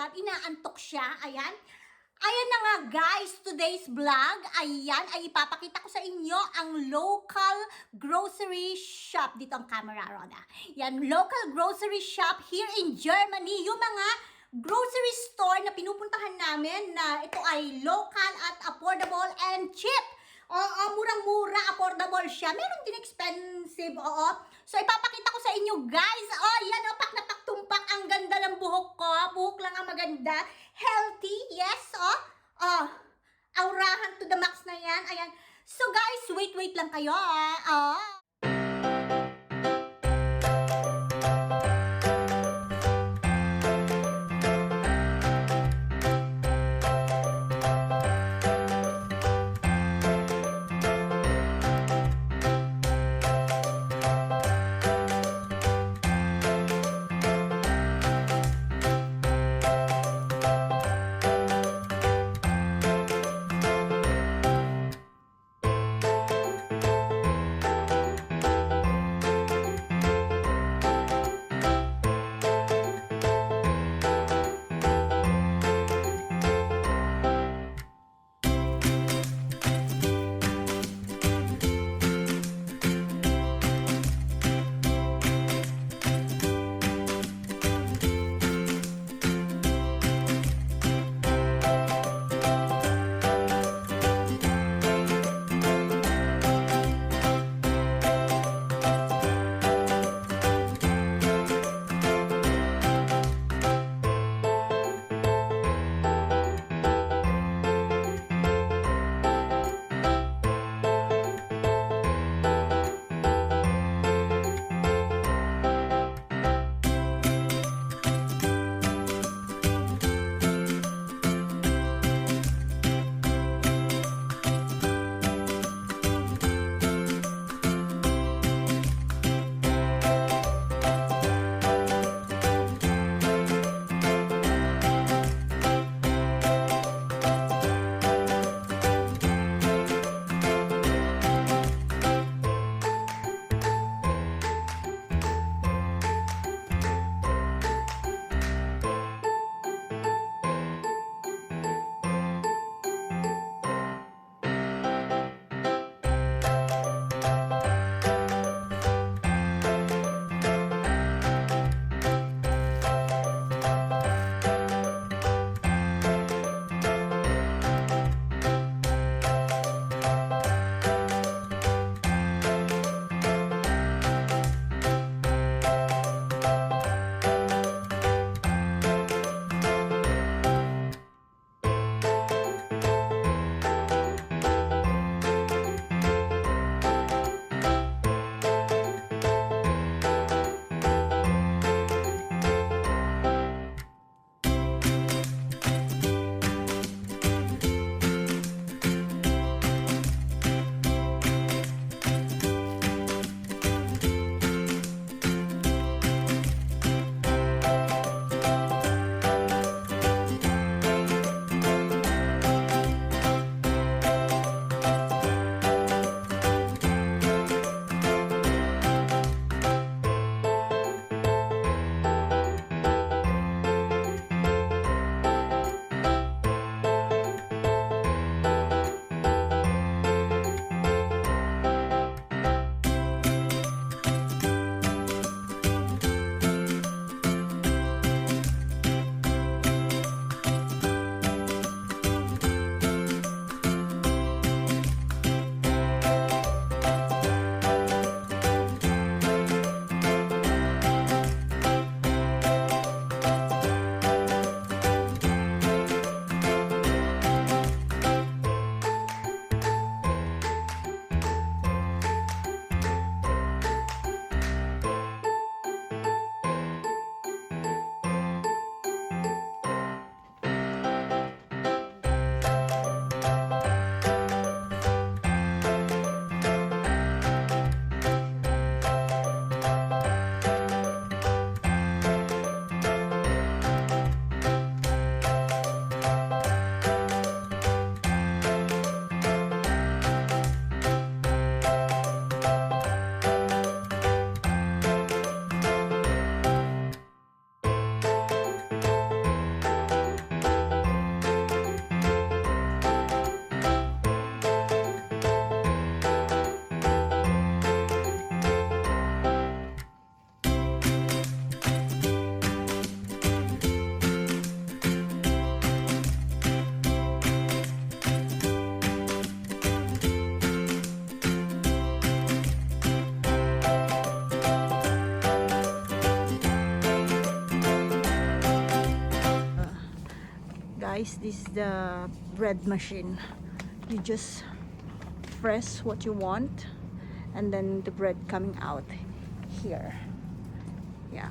sikat. Inaantok siya. Ayan. Ayan na nga guys, today's vlog, ayan, ay ipapakita ko sa inyo ang local grocery shop. Dito ang camera, Rhoda. Yan, local grocery shop here in Germany. Yung mga grocery store na pinupuntahan namin na ito ay local at affordable and cheap. Oo, murang-mura, affordable siya. Meron din expensive, oo. So, ipapakita ko sa inyo, guys. Oh, yan, pak na paktumpak. Ang ganda ng buhok ko. Buhok lang ang maganda. Healthy, yes, oh. Oh, aurahan to the max na yan. Ayan. So, guys, wait lang kayo, ah. Oh. Guys, this is the bread machine. You just press what you want and then the bread coming out here. Yeah.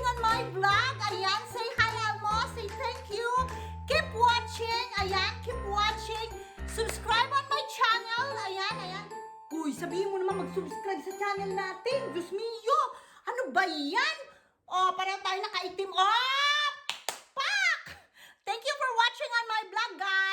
on my vlog. Ayan, say hi mo, say thank you. Keep watching. Ayan, keep watching. Subscribe on my channel. Ayan, ayan. Uy, sabihin mo naman mag-subscribe sa channel natin. Diyos mio, ano ba yan? Oh, parang tayo nakaitim. Oh! Pak! Thank you for watching on my vlog, guys.